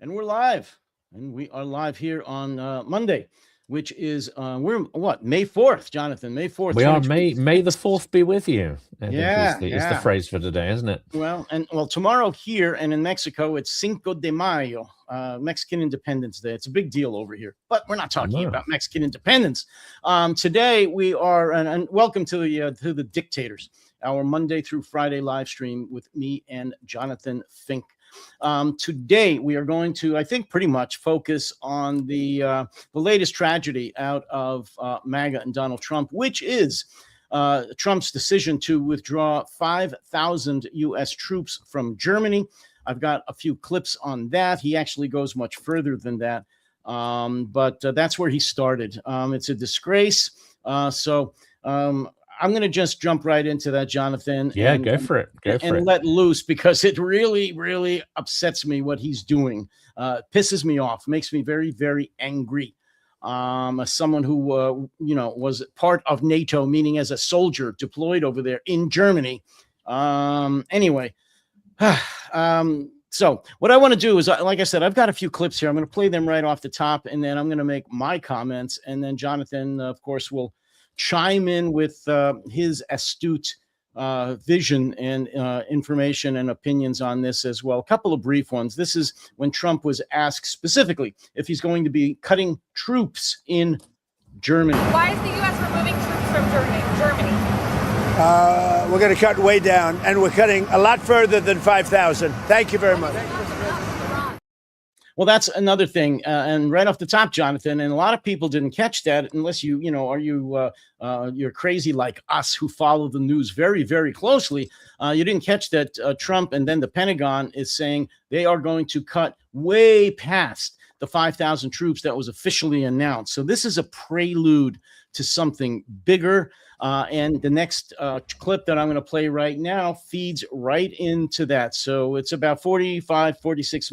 And we're live. And we are live here on Monday, which is we're what, May 4th, Jonathan, May 4th, We are 2020. May the 4th be with you, I think Yeah, is the phrase for today, isn't it? Well, tomorrow here and in Mexico, it's Cinco de Mayo, Mexican Independence Day. It's a big deal over here, but we're not talking about Mexican independence. Today we are, and welcome to the Dictators, our Monday through Friday live stream with me and Jonathan Fink. Today we are going to, I think, pretty much focus on the latest tragedy out of MAGA and Donald Trump, which is Trump's decision to withdraw 5,000 U.S. troops from Germany. I've got a few clips on that. He actually goes much further than that, but that's where he started. It's a disgrace. So I'm going to just jump right into that, Jonathan. Yeah, go for it. And let loose, because it really, really upsets me what he's doing. Pisses me off, makes me very, very angry. As someone who, was part of NATO, meaning as a soldier deployed over there in Germany. Anyway, so what I want to do is, like I said, I've got a few clips here. I'm going to play them right off the top, and then I'm going to make my comments. And then Jonathan, of course, will chime in with his astute vision and information and opinions on this as well. A couple of brief ones. This is when Trump was asked specifically if he's going to be cutting troops in Germany. Why is the U.S. removing troops from Germany? We're going to cut way down, and we're cutting a lot further than 5,000. Thank you very much. Well, that's another thing, and right off the top, Jonathan, and a lot of people didn't catch that unless you're crazy like us who follow the news very, very closely. You didn't catch that Trump and then the Pentagon is saying they are going to cut way past the 5,000 troops that was officially announced. So this is a prelude to something bigger. And the next clip that I'm going to play right now feeds right into that. So it's about 46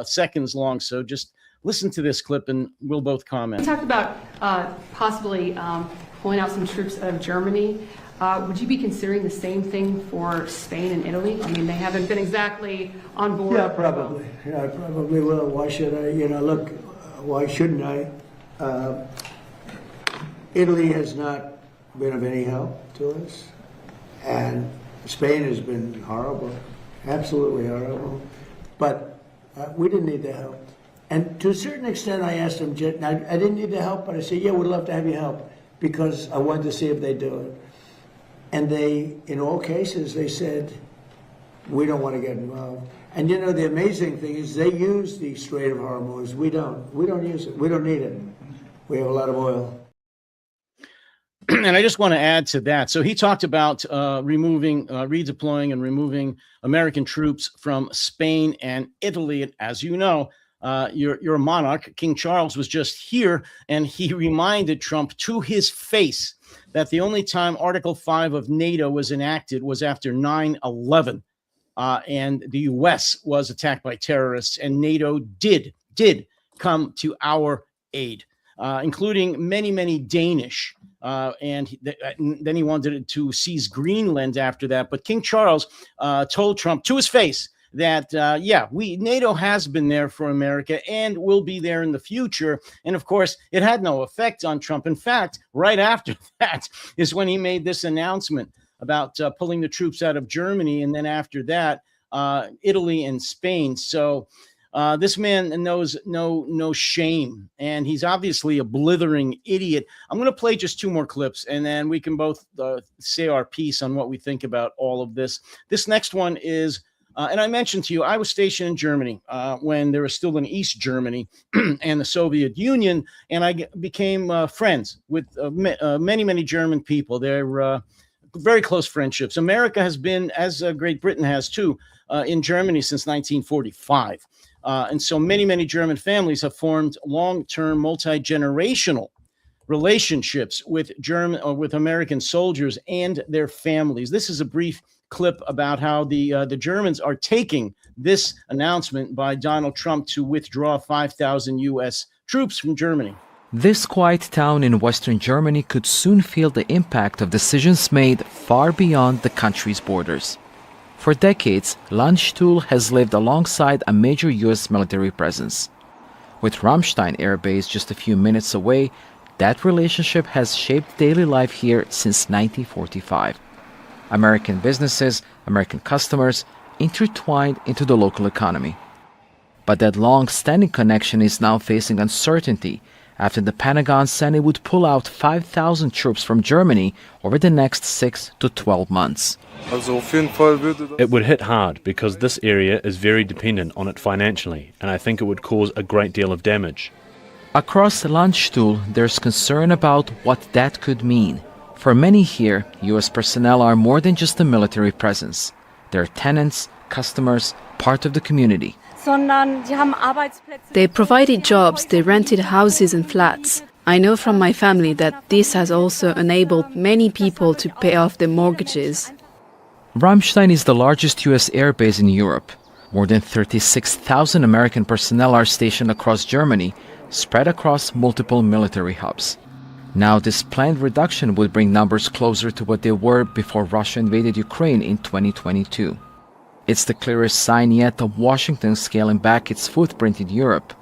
seconds long. So just listen to this clip and we'll both comment. We talked about possibly pulling out some troops out of Germany. Would you be considering the same thing for Spain and Italy? I mean, they haven't been exactly on board. Yeah, probably. Yeah, I probably will. Why should I? Look, why shouldn't I? Italy has not been of any help to us, and Spain has been horrible, absolutely horrible. But we didn't need the help, and to a certain extent, I asked them. I didn't need the help, but I said, "Yeah, we'd love to have you help," because I wanted to see if they do it. And they, in all cases, they said, "We don't want to get involved." And the amazing thing is, they use the Strait of Hormuz. We don't. We don't use it. We don't need it. We have a lot of oil. And I just want to add to that. So he talked about redeploying and removing American troops from Spain and Italy. And as you know, your monarch, King Charles, was just here, and he reminded Trump to his face that the only time Article 5 of NATO was enacted was after 9/11, and the U.S. was attacked by terrorists, and NATO did come to our aid, including many, many Danish. And then he wanted to seize Greenland after that. But King Charles told Trump to his face that, NATO has been there for America and will be there in the future. And of course, it had no effect on Trump. In fact, right after that is when he made this announcement about pulling the troops out of Germany. And then after that, Italy and Spain. So this man knows no shame, and he's obviously a blithering idiot. I'm going to play just two more clips, and then we can both say our piece on what we think about all of this. This next one is, and I mentioned to you, I was stationed in Germany when there was still an East Germany and the Soviet Union, and I became friends with many, many German people. They're very close friendships. America has been, as Great Britain has too, in Germany since 1945. And so many, many German families have formed long-term, multi-generational relationships with American soldiers and their families. This is a brief clip about how the Germans are taking this announcement by Donald Trump to withdraw 5,000 U.S. troops from Germany. This quiet town in Western Germany could soon feel the impact of decisions made far beyond the country's borders. For decades, Landstuhl has lived alongside a major US military presence. With Ramstein Air Base just a few minutes away, that relationship has shaped daily life here since 1945. American businesses, American customers, intertwined into the local economy. But that long-standing connection is now facing uncertainty after the Pentagon said it would pull out 5,000 troops from Germany over the next 6 to 12 months. It would hit hard because this area is very dependent on it financially, and I think it would cause a great deal of damage. Across Landstuhl, there's concern about what that could mean. For many here, US personnel are more than just a military presence. They're tenants, customers, part of the community. They provided jobs, they rented houses and flats. I know from my family that this has also enabled many people to pay off their mortgages. Ramstein is the largest US airbase in Europe. More than 36,000 American personnel are stationed across Germany, spread across multiple military hubs. Now, this planned reduction would bring numbers closer to what they were before Russia invaded Ukraine in 2022. It's the clearest sign yet of Washington scaling back its footprint in Europe.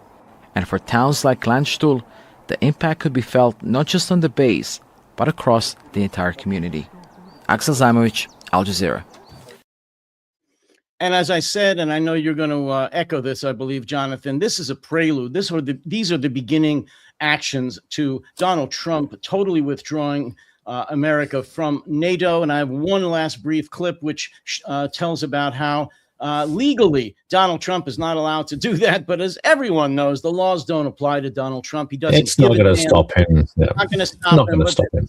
And for towns like Landstuhl, the impact could be felt not just on the base, but across the entire community. Axel Zaimovic, Al Jazeera. And as I said, and I know you're going to echo this, I believe, Jonathan, this is a prelude. These are the beginning actions to Donald Trump totally withdrawing America from NATO. And I have one last brief clip which tells about how legally Donald Trump is not allowed to do that. But as everyone knows, the laws don't apply to Donald Trump. He doesn't. It's not going to stop him. Yeah. Not going to stop not him. Going to stop him.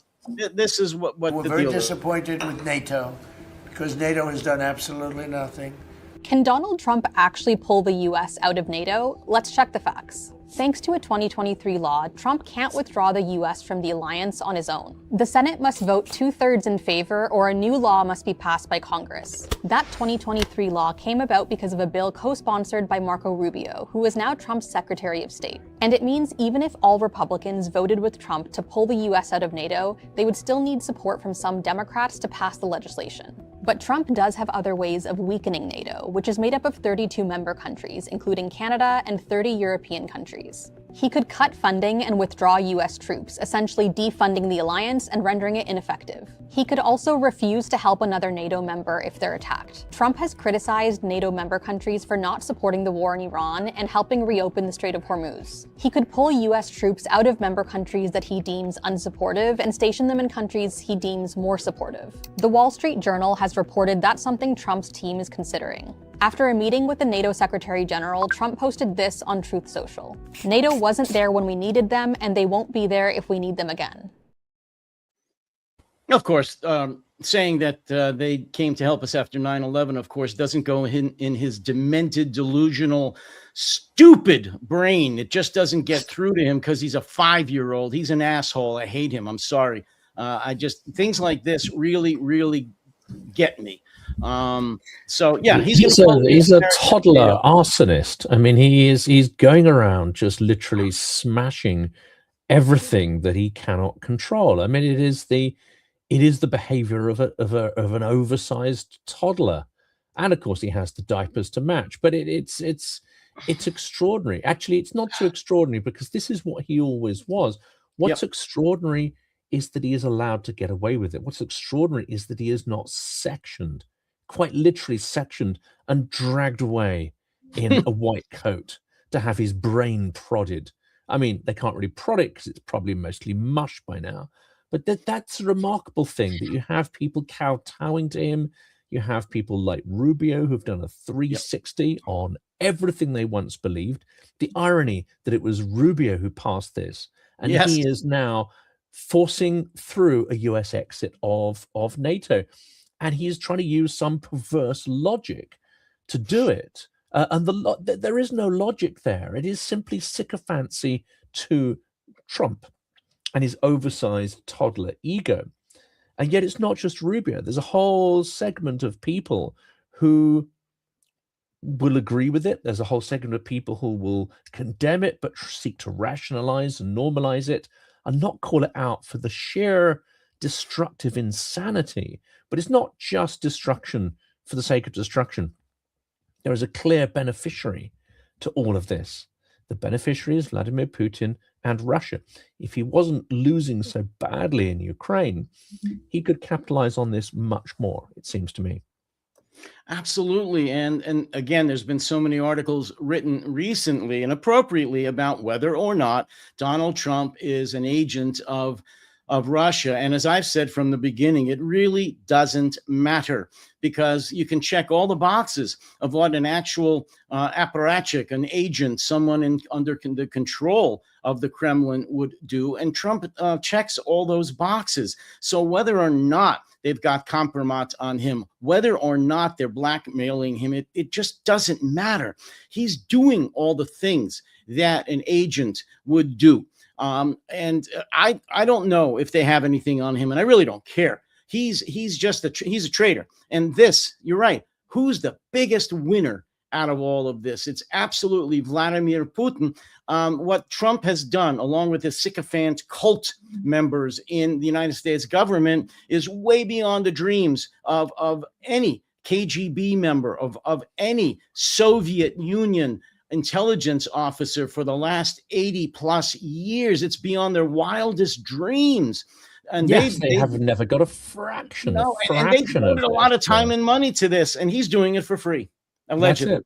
This is what We're the very deal is. disappointed with NATO because NATO has done absolutely nothing. Can Donald Trump actually pull the US out of NATO? Let's check the facts. Thanks to a 2023 law, Trump can't withdraw the US from the alliance on his own. The Senate must vote 2/3 in favor, or a new law must be passed by Congress. That 2023 law came about because of a bill co-sponsored by Marco Rubio, who is now Trump's Secretary of State. And it means even if all Republicans voted with Trump to pull the US out of NATO, they would still need support from some Democrats to pass the legislation. But Trump does have other ways of weakening NATO, which is made up of 32 member countries, including Canada and 30 European countries. He could cut funding and withdraw US troops, essentially defunding the alliance and rendering it ineffective. He could also refuse to help another NATO member if they're attacked. Trump has criticized NATO member countries for not supporting the war in Iran and helping reopen the Strait of Hormuz. He could pull US troops out of member countries that he deems unsupportive and station them in countries he deems more supportive. The Wall Street Journal has reported that's something Trump's team is considering. After a meeting with the NATO Secretary General, Trump posted this on Truth Social. NATO wasn't there when we needed them, and they won't be there if we need them again. Of course, saying that they came to help us after 9/11, of course, doesn't go in his demented, delusional, stupid brain. It just doesn't get through to him because he's a 5-year-old. He's an asshole. I hate him. I'm sorry. Things like this really, really get me. So yeah, he's a toddler arsonist. I mean, he's going around just literally smashing everything that he cannot control. I mean, it is the behavior of an oversized toddler, and of course he has the diapers to match. But it's extraordinary. Actually, it's not so extraordinary because this is what he always was. What's extraordinary is that he is allowed to get away with it. What's extraordinary is that he is not sectioned, quite literally sectioned and dragged away in a white coat to have his brain prodded. I mean, they can't really prod it because it's probably mostly mush by now. But that's a remarkable thing that you have people kowtowing to him. You have people like Rubio who've done a 360 on everything they once believed. The irony that it was Rubio who passed this, and he is now forcing through a US exit of NATO. And he is trying to use some perverse logic to do it. And there is no logic there. It is simply sycophancy to Trump and his oversized toddler ego. And yet it's not just Rubio. There's a whole segment of people who will agree with it. There's a whole segment of people who will condemn it, but seek to rationalize and normalize it and not call it out for the sheer destructive insanity. But it's not just destruction for the sake of destruction. There is a clear beneficiary to all of this. The beneficiary is Vladimir Putin and Russia. If he wasn't losing so badly in Ukraine, he could capitalize on this much more, it seems to me. Absolutely. And again, there's been so many articles written recently and appropriately about whether or not Donald Trump is an agent of Russia. And as I've said from the beginning, it really doesn't matter, because you can check all the boxes of what an actual apparatchik, an agent, someone under the control of the Kremlin would do. And Trump checks all those boxes. So whether or not they've got compromise on him, whether or not they're blackmailing him, it just doesn't matter. He's doing all the things that an agent would do. And I don't know if they have anything on him, and I really don't care. He's a traitor. And this, you're right. Who's the biggest winner out of all of this? It's absolutely Vladimir Putin. What Trump has done, along with his sycophant cult members in the United States government, is way beyond the dreams of any KGB member, of any Soviet Union intelligence officer for the last 80 plus years. It's beyond their wildest dreams. And yes, they have never got a fraction. And they devoted a lot of time and money to this, and he's doing it for free, allegedly.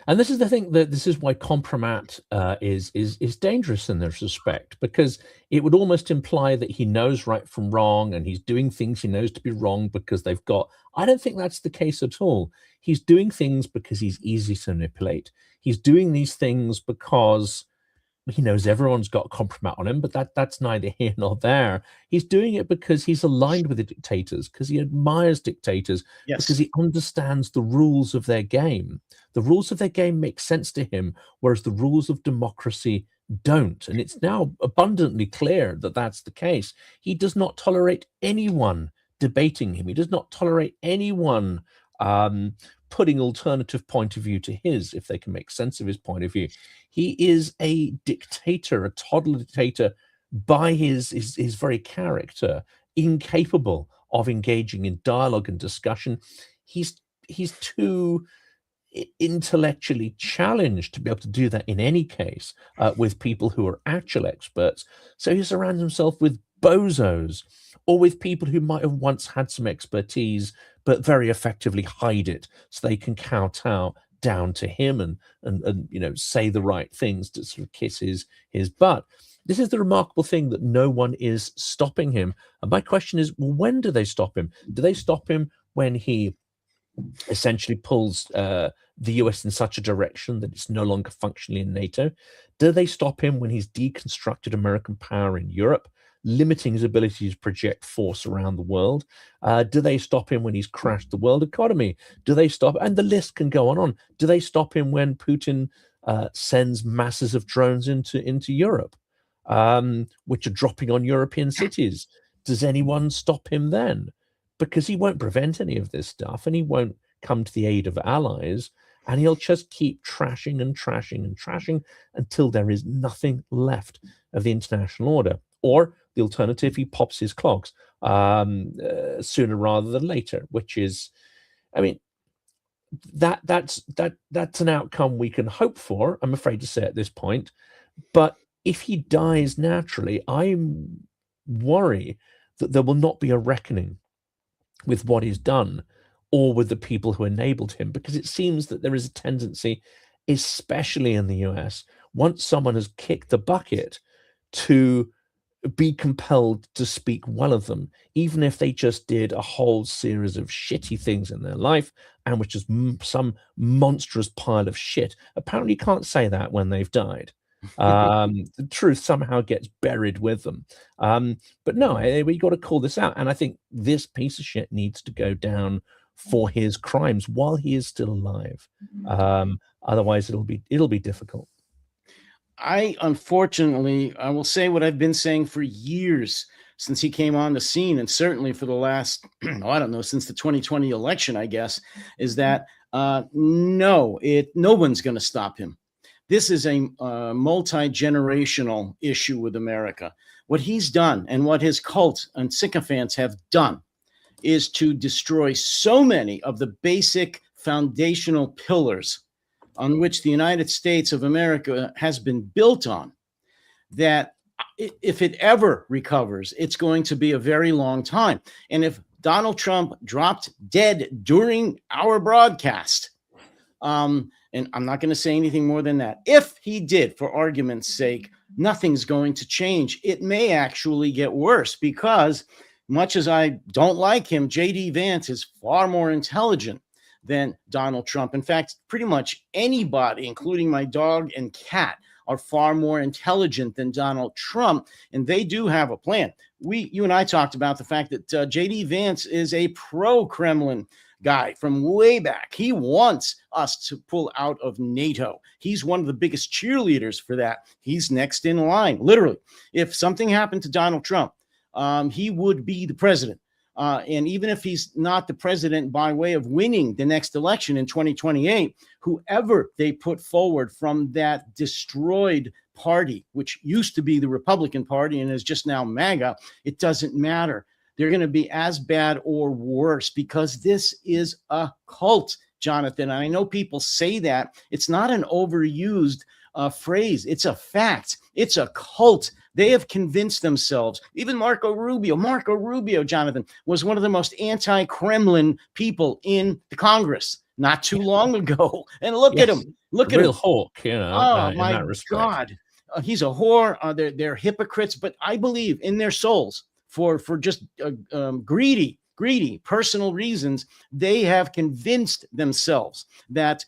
And this is the thing, that this is why compromat is dangerous in this respect, because it would almost imply that he knows right from wrong, and he's doing things he knows to be wrong because they've got. I don't think that's the case at all. He's doing things because he's easy to manipulate. He's doing these things because he knows everyone's got compromat on him, but that's neither here nor there. He's doing it because he's aligned with the dictators, because he admires dictators, because he understands the rules of their game. The rules of their game make sense to him, whereas the rules of democracy don't. And it's now abundantly clear that that's the case. He does not tolerate anyone debating him. He does not tolerate anyone putting alternative point of view to his, if they can make sense of his point of view. He is a dictator, a toddler dictator by his very character, incapable of engaging in dialogue and discussion. He's too intellectually challenged to be able to do that in any case with people who are actual experts. So he surrounds himself with bozos, or with people who might have once had some expertise but very effectively hide it so they can kowtow down to him and say the right things to sort of kiss his butt. This is the remarkable thing, that no one is stopping him. And my question is, well, when do they stop him? Do they stop him when he essentially pulls the US in such a direction that it's no longer functionally in NATO? Do they stop him when he's deconstructed American power in Europe, limiting his ability to project force around the world? Do they stop him when he's crashed the world economy? Do they stop? And the list can go on. Do they stop him when Putin sends masses of drones into Europe, which are dropping on European cities? Does anyone stop him then? Because he won't prevent any of this stuff, and he won't come to the aid of allies, and he'll just keep trashing and trashing and trashing until there is nothing left of the international order. Or the alternative, he pops his clogs sooner rather than later, which is, I mean, that's an outcome we can hope for, I'm afraid to say at this point. But if he dies naturally, I worry that there will not be a reckoning with what he's done or with the people who enabled him, because it seems that there is a tendency, especially in the US, once someone has kicked the bucket, to be compelled to speak well of them, even if they just did a whole series of shitty things in their life, and which is some monstrous pile of shit. Apparently you can't say that when they've died. The truth somehow gets buried with them. But no, we got to call this out. And I think this piece of shit needs to go down for his crimes while he is still alive. Otherwise it'll be difficult. Unfortunately, I will say what I've been saying for years since he came on the scene, and certainly for the last, I don't know, since the 2020 election, I guess, is that no one's going to stop him. This is a multi-generational issue with America. What he's done and what his cult and sycophants have done is to destroy so many of the basic foundational pillars on which the United States of America has been built on, that if it ever recovers, it's going to be a very long time. And if Donald Trump dropped dead during our broadcast, and I'm not going to say anything more than that, if he did, for argument's sake, nothing's going to change. It may actually get worse, because much as I don't like him, J.D. Vance is far more intelligent than Donald Trump. In fact, pretty much anybody, including my dog and cat, are far more intelligent than Donald Trump, and they do have a plan. You and I talked about the fact that J.D. Vance is a pro-Kremlin guy from way back. He wants us to pull out of NATO. He's one of the biggest cheerleaders for that. He's next in line, literally. If something happened to Donald Trump, he would be the president. And even if he's not the president by way of winning the next election in 2028, whoever they put forward from that destroyed party, which used to be the Republican Party and is just now MAGA, it doesn't matter. They're going to be as bad or worse, because this is a cult, Jonathan. And I know people say that. It's not an overused phrase. It's a fact. It's a cult. They have convinced themselves. Even Marco Rubio, Jonathan, was one of the most anti-Kremlin people in the Congress not too long ago. And look at him. Look at him. Real hawk, you know. Oh, in my that respect. God. He's a whore. They're hypocrites, but I believe in their souls, for just greedy personal reasons, they have convinced themselves that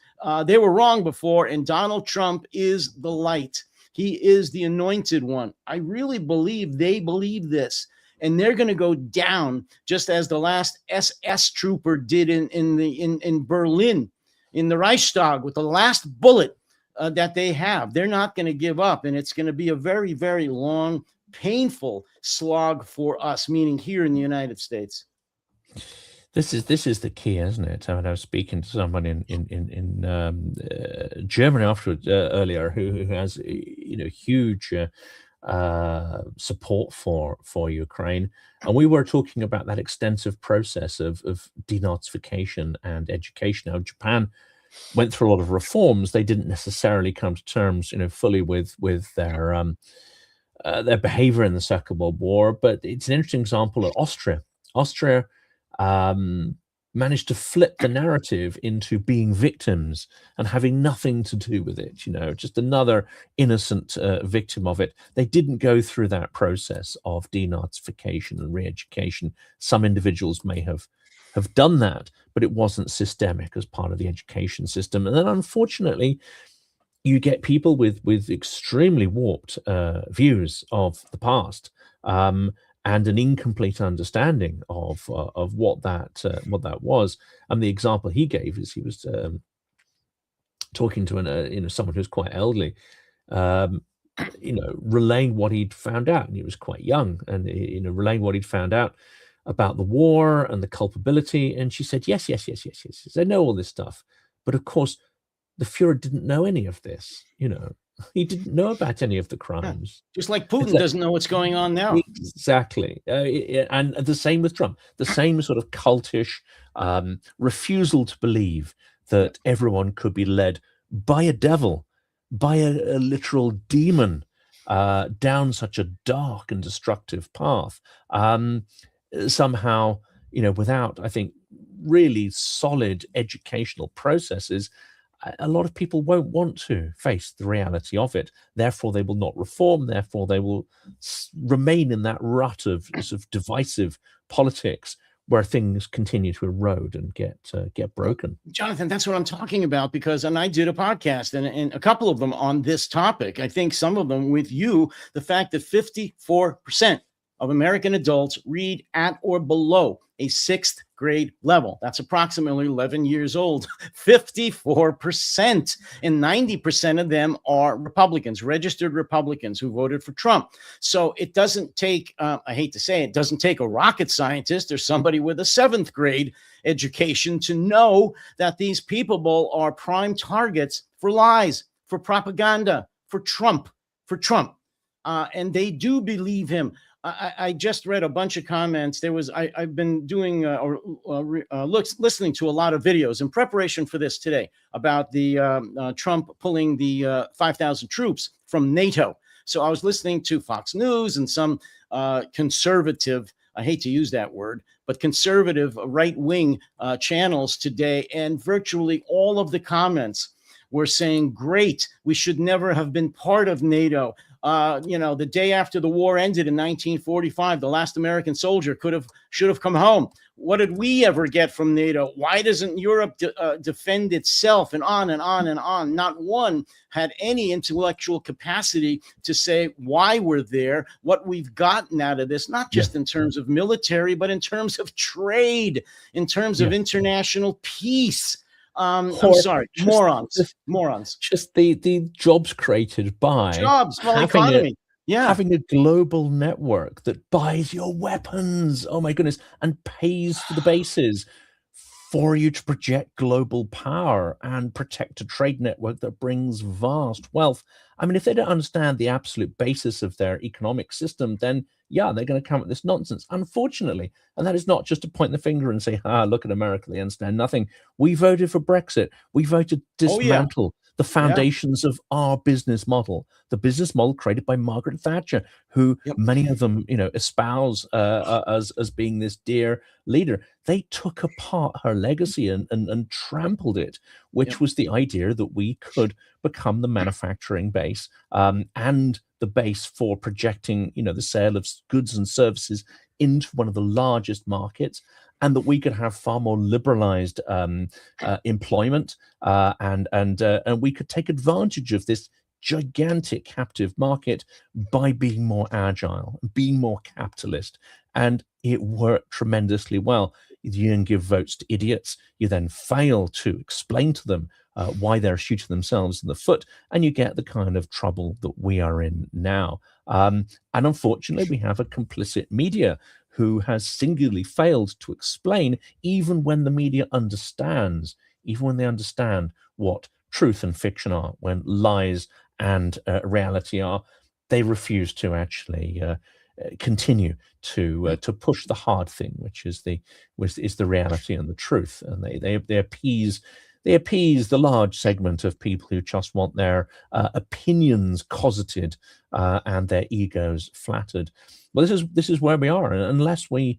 they were wrong before, and Donald Trump is the light. He is the anointed one. I really believe they believe this, and they're going to go down just as the last SS trooper did in Berlin, in the Reichstag, with the last bullet that they have. They're not going to give up, and it's going to be a very, very long, painful slog for us, meaning here in the United States. This is the key, isn't it? I mean, I was speaking to someone in Germany afterwards earlier who has huge support for Ukraine, and we were talking about that extensive process of denazification and education. Now, Japan went through a lot of reforms. They didn't necessarily come to terms, fully with their behavior in the Second World War, but it's an interesting example of Austria. Austria managed to flip the narrative into being victims and having nothing to do with it, just another innocent victim of it. They didn't go through that process of denazification and re-education. Some individuals may have done that, but it wasn't systemic as part of the education system. And then, unfortunately, you get people with extremely warped views of the past, and an incomplete understanding of what that was. And the example he gave is he was talking to someone who's quite elderly, relaying what he'd found out, and he was quite young, and relaying what he'd found out about the war and the culpability. And she said, yes, I know all this stuff, but of course the Fuhrer didn't know any of this. He didn't know about any of the crimes. Just like Putin doesn't know what's going on now. Exactly. And the same with Trump. The same sort of cultish refusal to believe that everyone could be led by a devil, by a literal demon, down such a dark and destructive path. Somehow, without, I think, really solid educational processes, a lot of people won't want to face the reality of it. Therefore, they will not reform. Therefore, they will remain in that rut of sort of divisive politics where things continue to erode and get broken. Jonathan, that's what I'm talking about, because I did a podcast and a couple of them on this topic. I think some of them with you, the fact that 54% of American adults read at or below a 6th grade level. That's approximately 11 years old. 54%. And 90% of them are Republicans, registered Republicans who voted for Trump. So it doesn't take, I hate to say it, doesn't take a rocket scientist or somebody with a 7th grade education to know that these people are prime targets for lies, for propaganda, for Trump. And they do believe him. I just read a bunch of comments. I've been doing listening to a lot of videos in preparation for this today about the Trump pulling the 5,000 troops from NATO. So I was listening to Fox News and some conservative, I hate to use that word, but conservative right-wing channels today, and virtually all of the comments were saying, great, we should never have been part of NATO. The day after the war ended in 1945, the last American soldier should have come home. What did we ever get from NATO? Why doesn't Europe defend itself? And on and on and on. Not one had any intellectual capacity to say why we're there, what we've gotten out of this, not just in terms of military, but in terms of trade, in terms of international peace. I'm sorry, morons. Just the jobs created by economy. Having a global network that buys your weapons, oh my goodness, and pays for the bases for you to project global power and protect a trade network that brings vast wealth. I mean, if they don't understand the absolute basis of their economic system, then they're going to come up with this nonsense, unfortunately. And that is not just to point the finger and say, look at America, they understand nothing. We voted for Brexit. We voted to dismantle the foundations of our business model, the business model created by Margaret Thatcher, who many of them, espouse as being this dear leader. They took apart her legacy and trampled it, which was the idea that we could become the manufacturing base and the base for projecting, the sale of goods and services into one of the largest markets, and that we could have far more liberalized employment, and we could take advantage of this gigantic captive market by being more agile, being more capitalist. And it worked tremendously well. You then give votes to idiots. You then fail to explain to them why they're shooting themselves in the foot, and you get the kind of trouble that we are in now. And unfortunately, we have a complicit media who has singularly failed to explain, even when the media understands, even when they understand what truth and fiction are, when lies and reality are, they refuse to actually continue to push the hard thing, which is the reality and the truth, and they appease the large segment of people who just want their opinions cosseted and their egos flattered. Well, this is where we are, and unless we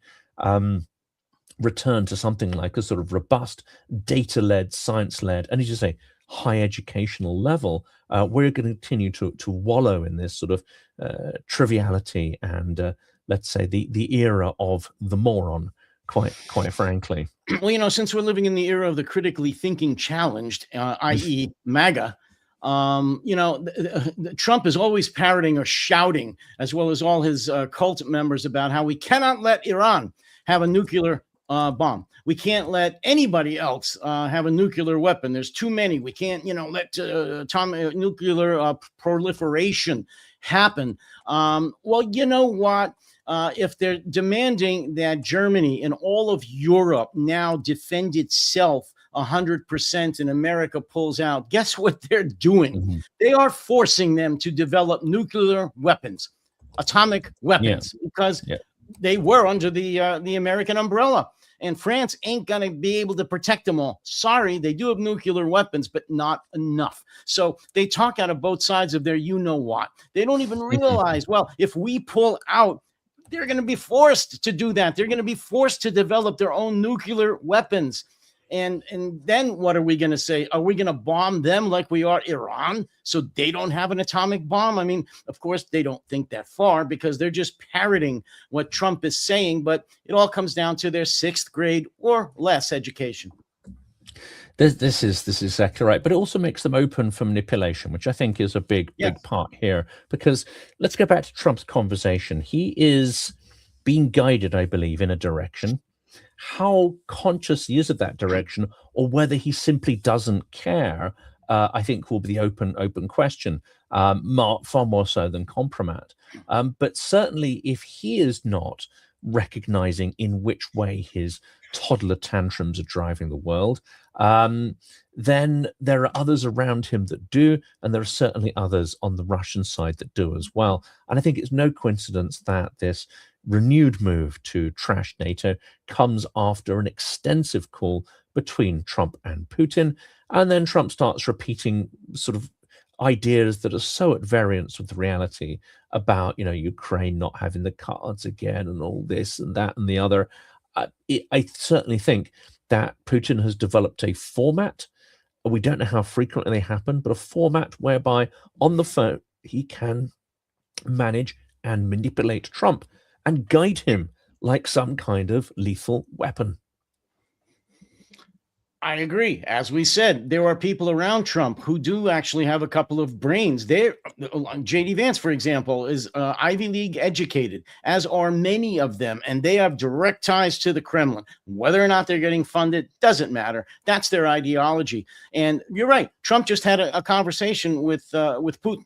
return to something like a sort of robust, data-led, science-led, and as you say, high educational level, we're going to continue to wallow in this sort of triviality and let's say the era of the moron, quite frankly. Well, since we're living in the era of the critically thinking challenged, i.e. MAGA, Trump is always parroting or shouting, as well as all his cult members, about how we cannot let Iran have a nuclear bomb. We can't let anybody else have a nuclear weapon. There's too many. We can't, let nuclear proliferation happen. Well, you know what? If they're demanding that Germany and all of Europe now defend itself 100% and America pulls out, guess what they're doing? Mm-hmm. They are forcing them to develop nuclear weapons, atomic weapons, because they were under the American umbrella. And France ain't going to be able to protect them all. Sorry, they do have nuclear weapons, but not enough. So they talk out of both sides of their you-know-what. They don't even realize, well, if we pull out, they're going to be forced to do that. They're going to be forced to develop their own nuclear weapons. And then what are we going to say? Are we going to bomb them like we are Iran so they don't have an atomic bomb? I mean, of course, they don't think that far because they're just parroting what Trump is saying. But it all comes down to their 6th grade or less education. This is exactly right. But it also makes them open for manipulation, which I think is a big part here. Because let's go back to Trump's conversation. He is being guided, I believe, in a direction. How conscious he is of that direction, or whether he simply doesn't care, I think will be the open question, far more so than Compromat. But certainly if he is not recognizing in which way his toddler tantrums are driving the world, then there are others around him that do, and there are certainly others on the Russian side that do as well. And I think it's no coincidence that this renewed move to trash NATO comes after an extensive call between Trump and Putin, and then Trump starts repeating sort of ideas that are so at variance with the reality about, Ukraine not having the cards again and all this and that and the other. I certainly think that Putin has developed a format. We don't know how frequently they happen, but a format whereby on the phone he can manage and manipulate Trump and guide him like some kind of lethal weapon. I agree. As we said, there are people around Trump who do actually have a couple of brains. JD Vance, for example, is Ivy League educated, as are many of them, and they have direct ties to the Kremlin. Whether or not they're getting funded doesn't matter. That's their ideology. And you're right. Trump just had a conversation with Putin.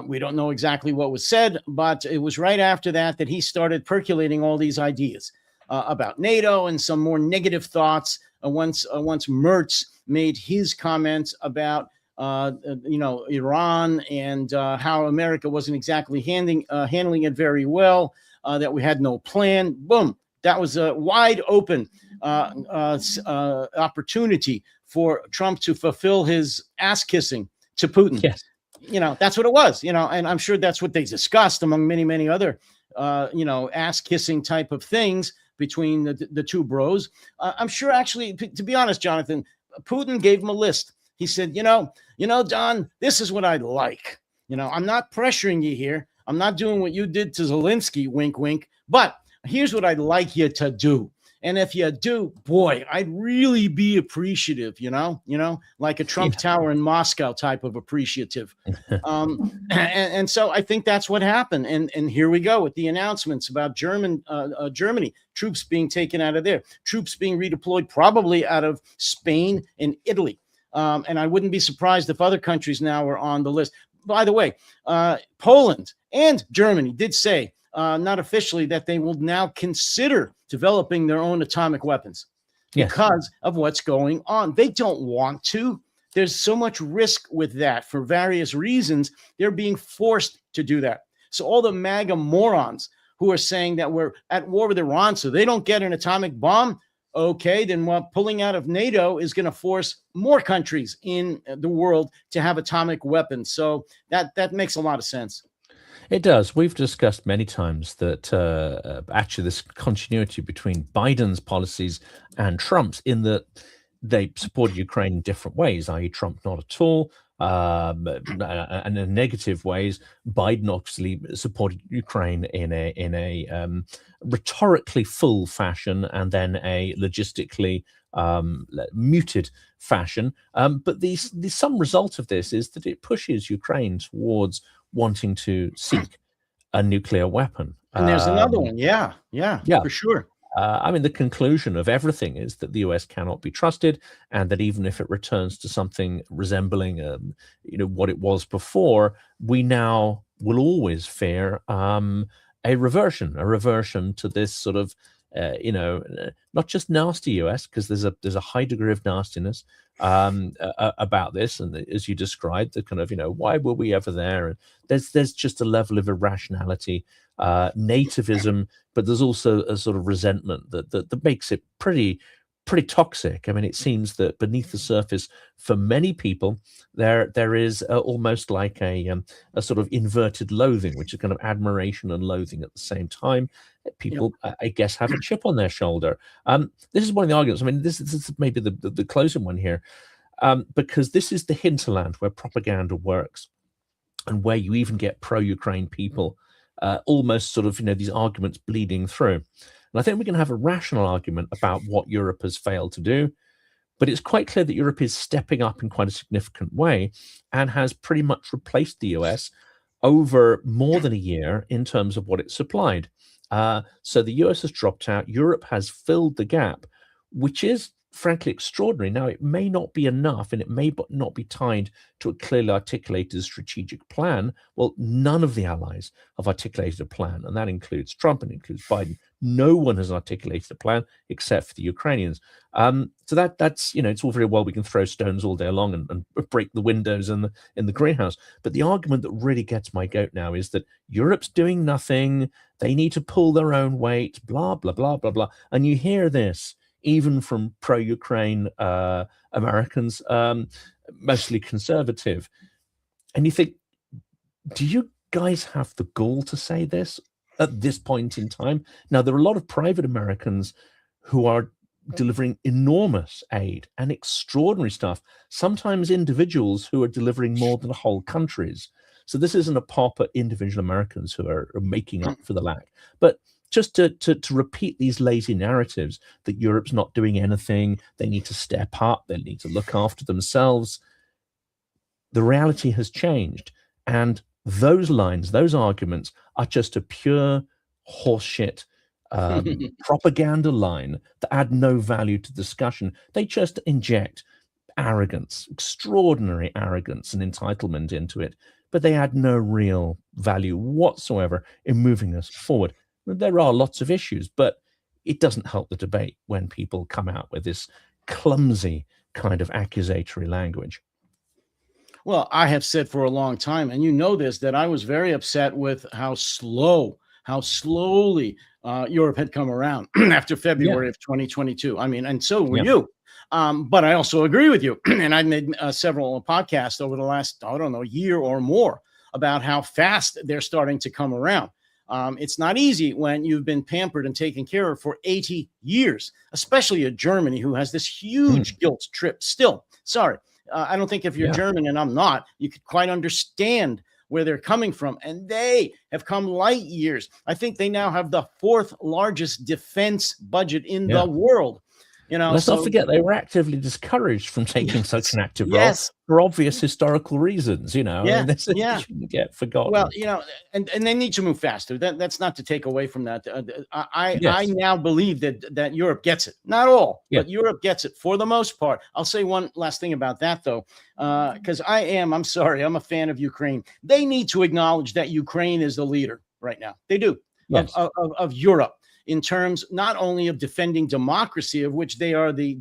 We don't know exactly what was said, but it was right after that he started percolating all these ideas about NATO and some more negative thoughts. Once Mertz made his comments about Iran and how America wasn't exactly handling it very well, that we had no plan. Boom, that was a wide open opportunity for Trump to fulfill his ass kissing to Putin. Yes. That's what it was. And I'm sure that's what they discussed among many, many other ass kissing type of things between the two bros. I'm sure, actually, to be honest, Jonathan, Putin gave him a list. He said, Don, this is what I'd like. I'm not pressuring you here. I'm not doing what you did to Zelensky, wink, wink, but here's what I'd like you to do. And if you do, boy, I'd really be appreciative, like a Trump Tower in Moscow type of appreciative. And so I think that's what happened. And here we go with the announcements about Germany, troops being taken out of there, troops being redeployed probably out of Spain and Italy. And I wouldn't be surprised if other countries now are on the list. By the way, Poland and Germany did say, not officially, that they will now consider developing their own atomic weapons because of what's going on. They don't want to. There's so much risk with that for various reasons. They're being forced to do that. So all the MAGA morons who are saying that we're at war with Iran so they don't get an atomic bomb, okay, then what pulling out of NATO is going to force more countries in the world to have atomic weapons. So that makes a lot of sense. It does. We've discussed many times that actually this continuity between Biden's policies and Trump's, in that they supported Ukraine in different ways, i.e. Trump not at all, and in negative ways. Biden obviously supported Ukraine in a rhetorically full fashion and then a logistically muted fashion. But the some result of this is that it pushes Ukraine towards wanting to seek a nuclear weapon. And there's another one. Yeah, for sure. The conclusion of everything is that the US cannot be trusted, and that even if it returns to something resembling, what it was before, we now will always fear a reversion to this sort of, not just nasty US, because there's a high degree of nastiness about this, and as you described, the kind of, why were we ever there? And there's just a level of irrationality, nativism, but there's also a sort of resentment that makes it pretty toxic. I mean, it seems that beneath the surface, for many people, there is almost like a sort of inverted loathing, which is kind of admiration and loathing at the same time. People, I guess, have a chip on their shoulder. This is one of the arguments. I mean, this is maybe the closing one here, because this is the hinterland where propaganda works, and where you even get pro-Ukraine people almost sort of, these arguments bleeding through. And I think we can have a rational argument about what Europe has failed to do, but it's quite clear that Europe is stepping up in quite a significant way and has pretty much replaced the US over more than a year in terms of what it supplied. So the US has dropped out. Europe has filled the gap, which is frankly extraordinary. Now, it may not be enough, and it may not be tied to a clearly articulated strategic plan. Well, none of the allies have articulated a plan, and that includes Trump and includes Biden. No one has articulated a plan except for the Ukrainians. So that's, it's all very well we can throw stones all day long and break the windows in the greenhouse. But the argument that really gets my goat now is that Europe's doing nothing. They need to pull their own weight, blah, blah, blah, blah, blah. And you hear this even from pro-Ukraine Americans, mostly conservative. And you think, do you guys have the gall to say this at this point in time? Now, there are a lot of private Americans who are delivering enormous aid and extraordinary stuff, sometimes individuals who are delivering more than whole countries. So this isn't a pop at individual Americans who are making up for the lack. But just to repeat these lazy narratives that Europe's not doing anything, they need to step up, they need to look after themselves. The reality has changed. And those lines, those arguments are just a pure horseshit propaganda line that add no value to discussion. They just inject arrogance, extraordinary arrogance and entitlement into it, but they add no real value whatsoever in moving us forward. There are lots of issues, but it doesn't help the debate when people come out with this clumsy kind of accusatory language. Well, I have said for a long time, and you know this, that I was very upset with how slowly Europe had come around after February of 2022. I mean, and so were you. But I also agree with you. And I made several podcasts over the last, year or more about how fast they're starting to come around. It's not easy when you've been pampered and taken care of for 80 years, especially a Germany who has this huge guilt trip still. Sorry. I don't think if you're German, and I'm not, you could quite understand where they're coming from. And they have come light years. I think they now have the 4th largest defense budget in the world. Let's not forget they were actively discouraged from taking such an active role for obvious historical reasons. Shouldn't get forgotten. Well, and they need to move faster. That's not to take away from that. I now believe that Europe gets it. Not all, but Europe gets it for the most part. I'll say one last thing about that, though, because I'm sorry, I'm a fan of Ukraine. They need to acknowledge that Ukraine is the leader right now. They do of Europe, in terms not only of defending democracy, of which they are the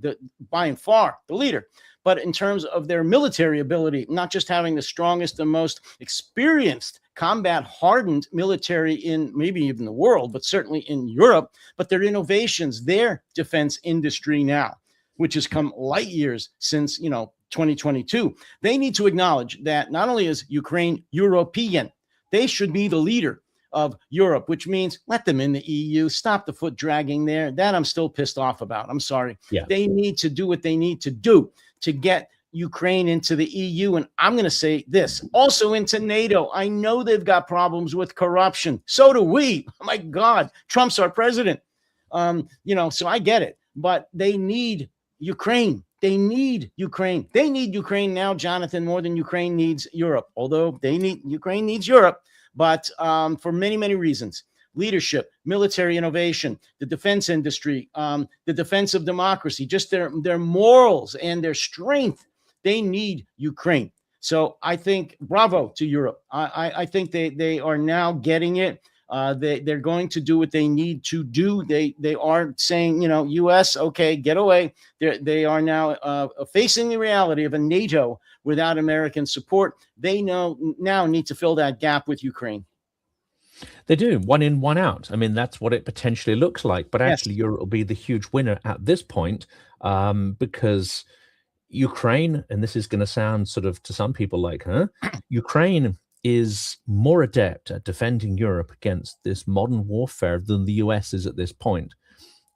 by and far the leader, but in terms of their military ability, not just having the strongest and most experienced combat hardened military in maybe even the world, but certainly in Europe, but their innovations, their defense industry now, which has come light years since, 2022. They need to acknowledge that not only is Ukraine European, they should be the leader of Europe, which means let them in the EU, stop the foot dragging there. That I'm still pissed off about. I'm sorry. They need to do what they need to do to get Ukraine into the EU. And I'm going to say this, also into NATO. I know they've got problems with corruption. So do we. Oh my God, Trump's our president. So I get it, but they need Ukraine. They need Ukraine. They need Ukraine now, Jonathan, more than Ukraine needs Europe, although Ukraine needs Europe. But for many, many reasons, leadership, military innovation, the defense industry, the defense of democracy, just their morals and their strength, they need Ukraine. So I think bravo to Europe. I think they are now getting it. They're going to do what they need to do. They are saying, U.S., okay, get away. They are now facing the reality of a NATO without American support. They now need to fill that gap with Ukraine. They do, one in, one out. I mean, that's what it potentially looks like. But actually, Europe will be the huge winner at this point because Ukraine, and this is going to sound sort of to some people like, Ukraine is more adept at defending Europe against this modern warfare than the US is at this point.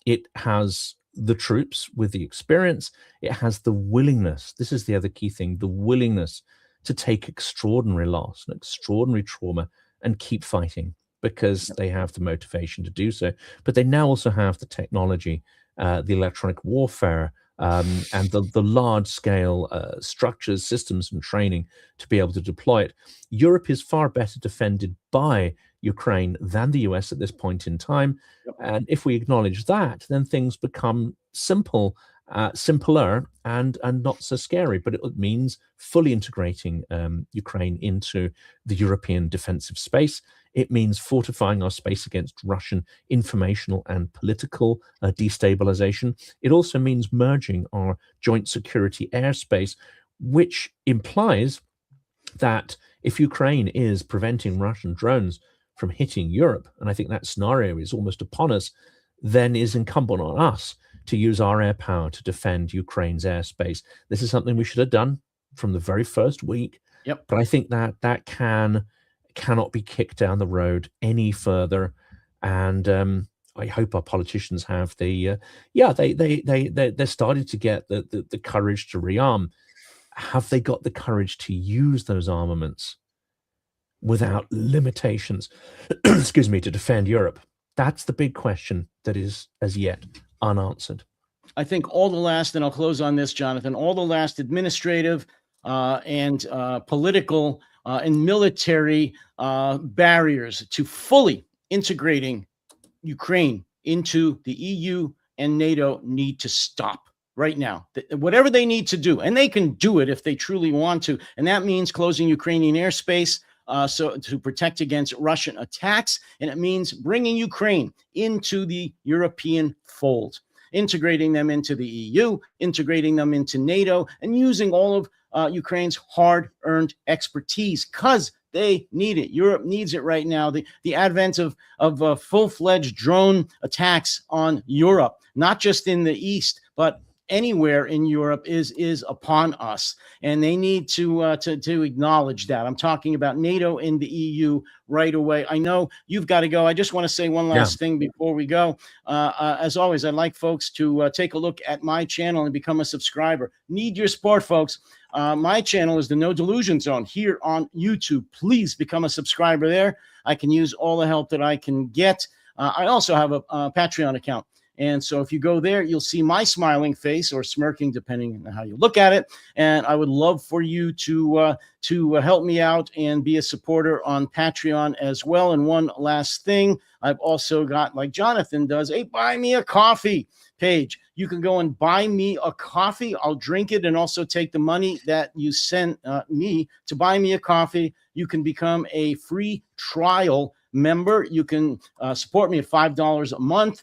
It has the troops with the experience. It has the willingness. This is the other key thing, the willingness to take extraordinary loss and extraordinary trauma and keep fighting because they have the motivation to do so. But they now also have the technology, the electronic warfare, and the large-scale structures, systems, and training to be able to deploy it. Europe is far better defended by Ukraine than the US at this point in time. And if we acknowledge that, then things become simple simpler and not so scary, but it means fully integrating Ukraine into the European defensive space. It means fortifying our space against Russian informational and political destabilization. It also means merging our joint security airspace, which implies that if Ukraine is preventing Russian drones from hitting Europe, and I think that scenario is almost upon us, then is incumbent on us to use our air power to defend Ukraine's airspace. This is something we should have done from the very first week. Yep. But I think that cannot be kicked down the road any further. And I hope our politicians have they started to get the courage to rearm. Have they got the courage to use those armaments without limitations, excuse me, to defend Europe? That's the big question that is as yet unanswered. I think all the last, and I'll close on this, Jonathan, all the last administrative and political and military barriers to fully integrating Ukraine into the EU and NATO need to stop right now. Whatever they need to do, and they can do it if they truly want to, and that means closing Ukrainian airspace so to protect against Russian attacks, and it means bringing Ukraine into the European fold, integrating them into the EU, integrating them into NATO, and using all of Ukraine's hard-earned expertise, because they need it. Europe needs it right now. The advent of full-fledged drone attacks on Europe, not just in the East, but anywhere in Europe is upon us, and they need to acknowledge that. I'm talking about NATO and the EU right away. I know you've got to go. I just want to say one last thing before we go. As always, I'd like folks to take a look at my channel and become a subscriber. Need your support, folks. My channel is the No Delusion Zone here on YouTube. Please become a subscriber there. I can use all the help that I can get. I also have a Patreon account. And so if you go there, you'll see my smiling face, or smirking, depending on how you look at it. And I would love for you to help me out and be a supporter on Patreon as well. And one last thing, I've also got, like Jonathan does, a Buy Me a Coffee page. You can go and buy me a coffee. I'll drink it and also take the money that you send me to buy me a coffee. You can become a free trial member. You can support me at $5 a month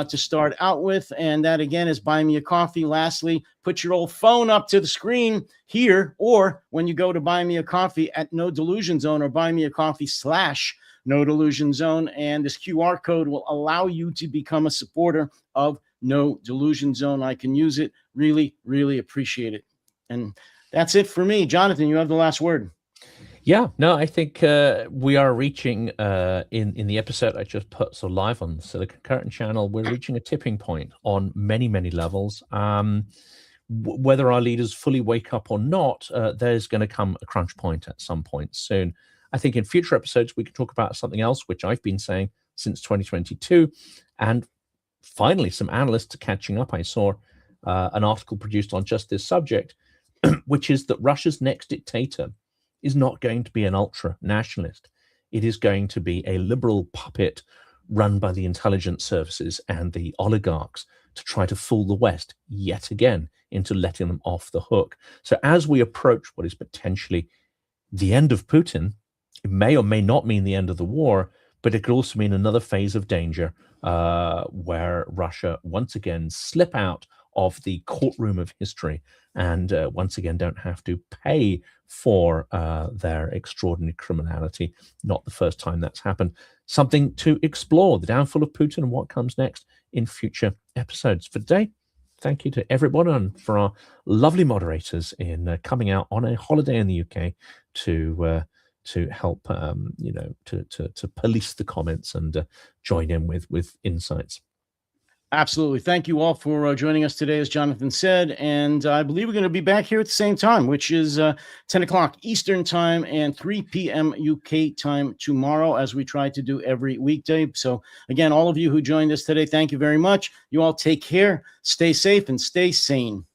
to start out with, and that again is Buy Me a Coffee. Lastly, put your old phone up to the screen here, or when you go to Buy Me a Coffee at No Delusion Zone, or Buy Me a Coffee / No Delusion Zone, and this QR code will allow you to become a supporter of No Delusion Zone. I can use it. Really, really appreciate it. And that's it for me. Jonathan, you have the last word. Yeah, no, I think we are reaching, in the episode I just put so live on the Silicon Curtain channel, we're reaching a tipping point on many, many levels. Whether our leaders fully wake up or not, there's going to come a crunch point at some point soon. I think in future episodes, we can talk about something else, which I've been saying since 2022. And finally, some analysts are catching up. I saw an article produced on just this subject, which is that Russia's next dictator is not going to be an ultra-nationalist. It is going to be a liberal puppet run by the intelligence services and the oligarchs to try to fool the West yet again into letting them off the hook. So as we approach what is potentially the end of Putin, it may or may not mean the end of the war, but it could also mean another phase of danger where Russia once again slip out of the courtroom of history and once again don't have to pay for their extraordinary criminality. Not the first time that's happened. Something to explore, the downfall of Putin and what comes next in future episodes. For today, thank you to everyone and for our lovely moderators in coming out on a holiday in the UK to help to police the comments and join in with insights. Absolutely. Thank you all for joining us today, as Jonathan said. And I believe we're going to be back here at the same time, which is 10 o'clock Eastern time and 3 p.m. UK time tomorrow, as we try to do every weekday. So again, all of you who joined us today, thank you very much. You all take care, stay safe, and stay sane.